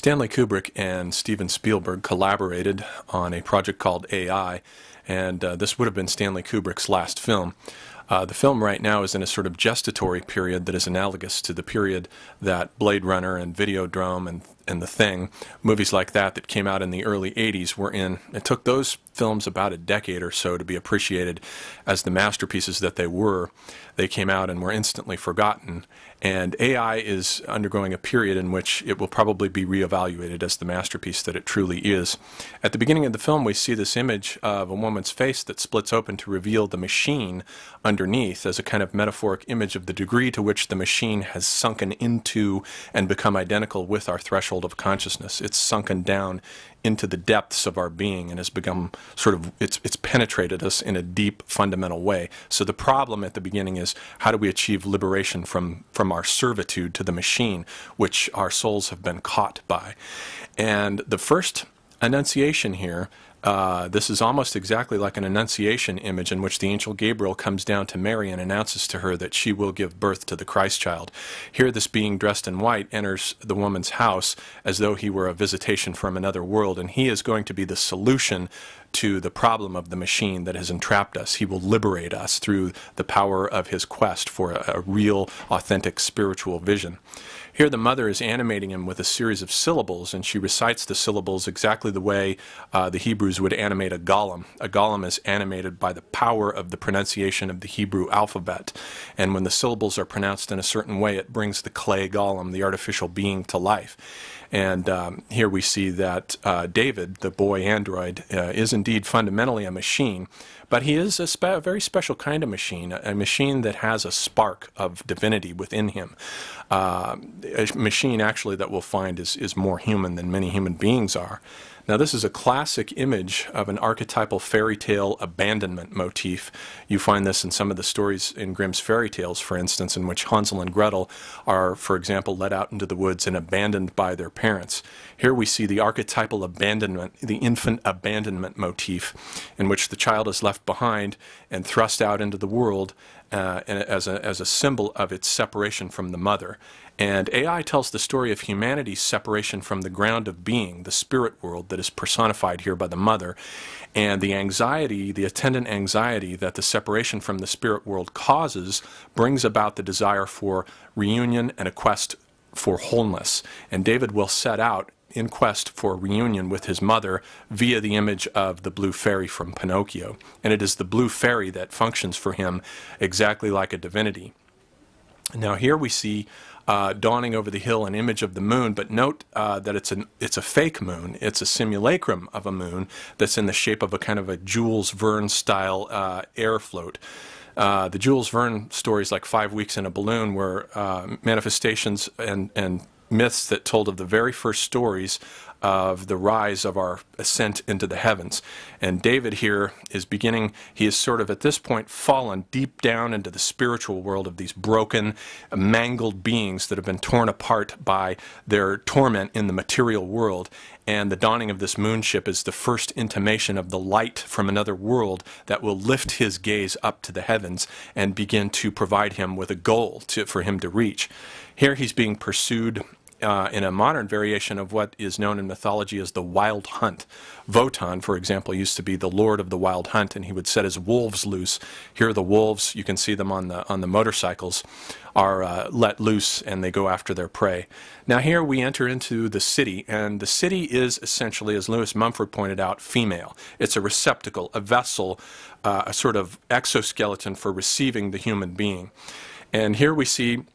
Stanley Kubrick and Steven Spielberg collaborated on a project called AI, and this would have been Stanley Kubrick's last film. The film right now is in a sort of gestatory period that is analogous to the period that Blade Runner and Videodrome and The Thing, movies like that came out in the early 80s, were in. It took those films about a decade or so to be appreciated as the masterpieces that they were. They came out and were instantly forgotten. And AI is undergoing a period in which it will probably be reevaluated as the masterpiece that it truly is. At the beginning of the film, we see this image of a woman's face that splits open to reveal the machine underneath as a kind of metaphoric image of the degree to which the machine has sunken into and become identical with our threshold of consciousness. It's sunken down into the depths of our being and has become sort of, it's penetrated us in a deep, fundamental way. So the problem at the beginning is, how do we achieve liberation from our servitude to the machine, which our souls have been caught by? And the first annunciation here, this is almost exactly like an annunciation image in which the angel Gabriel comes down to Mary and announces to her that she will give birth to the Christ child. Here, this being dressed in white enters the woman's house as though he were a visitation from another world, and he is going to be the solution to the problem of the machine that has entrapped us. He will liberate us through the power of his quest for a real, authentic spiritual vision. Here the mother is animating him with a series of syllables, and she recites the syllables exactly the way the Hebrews would animate a golem. A golem is animated by the power of the pronunciation of the Hebrew alphabet. And when the syllables are pronounced in a certain way, it brings the clay golem, the artificial being, to life. And here we see that David, the boy android, is indeed fundamentally a machine, but he is a very special kind of machine, a machine that has a spark of divinity within him. A machine, actually, that we'll find is more human than many human beings are. Now, this is a classic image of an archetypal fairy tale abandonment motif. You find this in some of the stories in Grimm's fairy tales, for instance, in which Hansel and Gretel are, for example, led out into the woods and abandoned by their parents. Here we see the archetypal abandonment, the infant abandonment motif, in which the child is left behind and thrust out into the world as a symbol of its separation from the mother. And AI tells the story of humanity's separation from the ground of being, the spirit world that is personified here by the mother, and the anxiety, the attendant anxiety that the separation from the spirit world causes brings about the desire for reunion and a quest for wholeness. And David will set out in quest for reunion with his mother via the image of the blue fairy from Pinocchio. And it is the blue fairy that functions for him exactly like a divinity. Now here we see dawning over the hill an image of the moon, but note that it's a fake moon. It's a simulacrum of a moon that's in the shape of a kind of a Jules Verne style air float. The Jules Verne stories like 5 Weeks in a Balloon were manifestations and myths that told of the very first stories of the rise of our ascent into the heavens. And David here is beginning, he is sort of at this point fallen deep down into the spiritual world of these broken, mangled beings that have been torn apart by their torment in the material world. And the dawning of this moonship is the first intimation of the light from another world that will lift his gaze up to the heavens and begin to provide him with a goal for him to reach. Here he's being pursued in a modern variation of what is known in mythology as the wild hunt. Wotan, for example, used to be the lord of the wild hunt, and he would set his wolves loose. Here the wolves, you can see them on the motorcycles, are let loose, and they go after their prey. Now here we enter into the city, and the city is essentially, as Lewis Mumford pointed out, female. It's a receptacle, a vessel, a sort of exoskeleton for receiving the human being. And here we see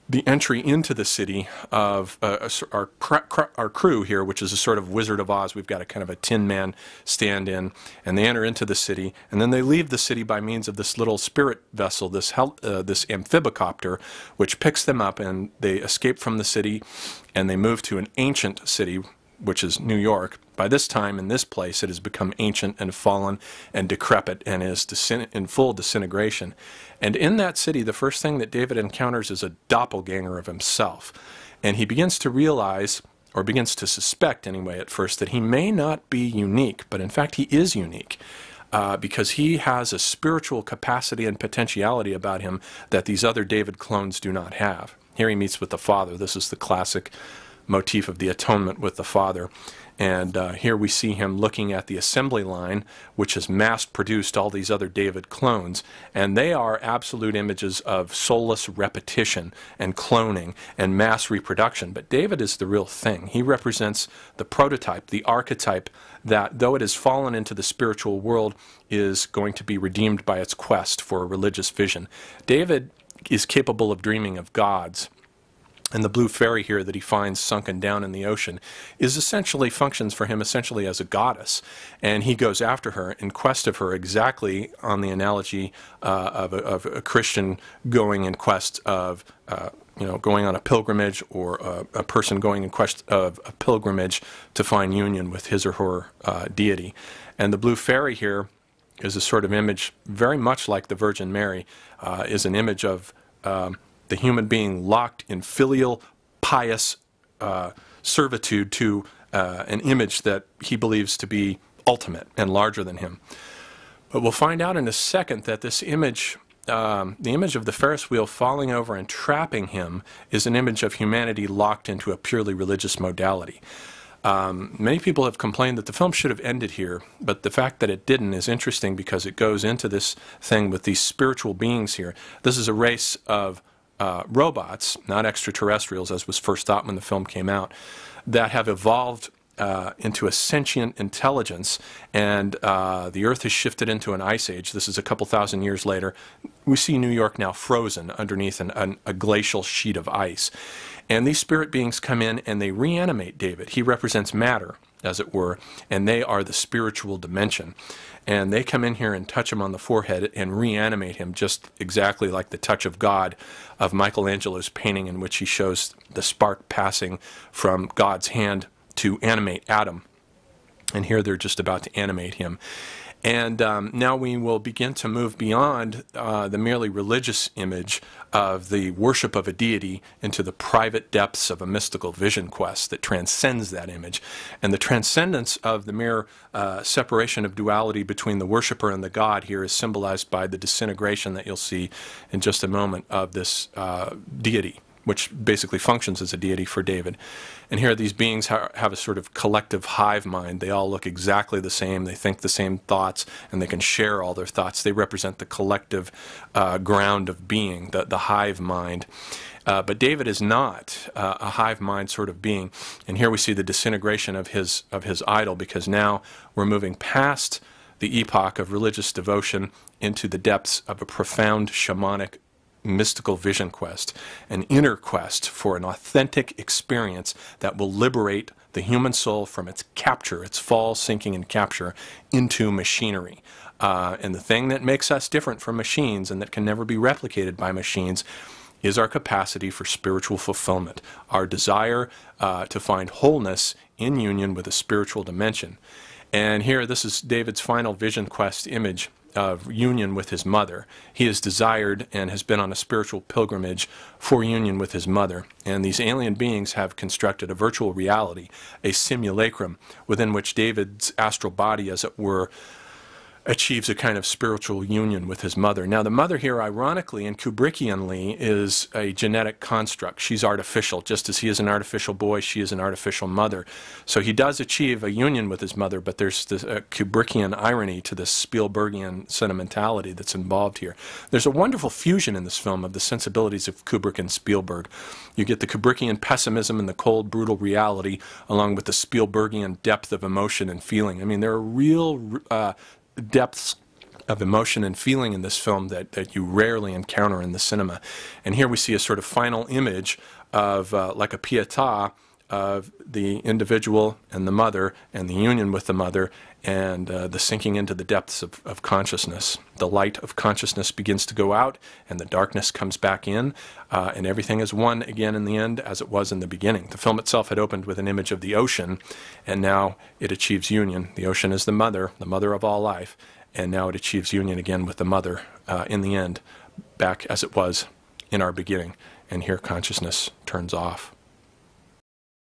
the entry into the city of our crew here, which is a sort of Wizard of Oz. We've got a kind of a Tin Man stand-in, and they enter into the city, and then they leave the city by means of this little spirit vessel, this amphibicopter, which picks them up, and they escape from the city, and they move to an ancient city, which is New York. By this time, in this place, it has become ancient and fallen and decrepit and is in full disintegration. And in that city, the first thing that David encounters is a doppelganger of himself. And he begins to realize, or begins to suspect anyway at first, that he may not be unique, but in fact he is unique. Because he has a spiritual capacity and potentiality about him that these other David clones do not have. Here he meets with the Father. This is the classic motif of the atonement with the Father. And here we see him looking at the assembly line, which has mass-produced all these other David clones, and they are absolute images of soulless repetition and cloning and mass reproduction. But David is the real thing. He represents the prototype, the archetype that, though it has fallen into the spiritual world, is going to be redeemed by its quest for a religious vision. David is capable of dreaming of gods. And the blue fairy here that he finds sunken down in the ocean functions for him essentially as a goddess. And he goes after her in quest of her, exactly on the analogy of a Christian going in quest of, going on a pilgrimage, or a person going in quest of a pilgrimage to find union with his or her deity. And the blue fairy here is a sort of image, very much like the Virgin Mary, is an image of the human being locked in filial, pious servitude to an image that he believes to be ultimate and larger than him. But we'll find out in a second that this image, the image of the Ferris wheel falling over and trapping him, is an image of humanity locked into a purely religious modality. Many people have complained that the film should have ended here, but the fact that it didn't is interesting because it goes into this thing with these spiritual beings here. This is a race of robots, not extraterrestrials, as was first thought when the film came out, that have evolved into a sentient intelligence, and the Earth has shifted into an ice age. This is a couple thousand years later. We see New York now frozen underneath a glacial sheet of ice. And these spirit beings come in and they reanimate David. He represents matter, as it were, and they are the spiritual dimension. And they come in here and touch him on the forehead and reanimate him, just exactly like the touch of God of Michelangelo's painting, in which he shows the spark passing from God's hand to animate Adam. And here they're just about to animate him. And now we will begin to move beyond the merely religious image of the worship of a deity into the private depths of a mystical vision quest that transcends that image. And the transcendence of the mere separation of duality between the worshiper and the god here is symbolized by the disintegration that you'll see in just a moment of this deity, which basically functions as a deity for David. And here these beings have a sort of collective hive mind. They all look exactly the same. They think the same thoughts, and they can share all their thoughts. They represent the collective ground of being, the hive mind. But David is not a hive mind sort of being. And here we see the disintegration of his idol, because now we're moving past the epoch of religious devotion into the depths of a profound shamanic mystical vision quest, an inner quest for an authentic experience that will liberate the human soul from its capture, its fall, sinking, and capture into machinery. And the thing that makes us different from machines and that can never be replicated by machines is our capacity for spiritual fulfillment, our desire to find wholeness in union with a spiritual dimension. And here, this is David's final vision quest image of union with his mother. He has desired and has been on a spiritual pilgrimage for union with his mother. And these alien beings have constructed a virtual reality, a simulacrum, within which David's astral body, as it were, achieves a kind of spiritual union with his mother. Now, the mother here, ironically and Kubrickianly, is a genetic construct. She's artificial. Just as he is an artificial boy, she is an artificial mother. So he does achieve a union with his mother, but there's this Kubrickian irony to this Spielbergian sentimentality that's involved here. There's a wonderful fusion in this film of the sensibilities of Kubrick and Spielberg. You get the Kubrickian pessimism and the cold, brutal reality, along with the Spielbergian depth of emotion and feeling. I mean, there are real depths of emotion and feeling in this film that you rarely encounter in the cinema. And here we see a sort of final image of, like a pietà, of the individual and the mother, and the union with the mother, and the sinking into the depths of consciousness. The light of consciousness begins to go out, and the darkness comes back in, and everything is one again in the end as it was in the beginning. The film itself had opened with an image of the ocean, and now it achieves union. The ocean is the mother of all life, and now it achieves union again with the mother in the end, back as it was in our beginning. And here consciousness turns off.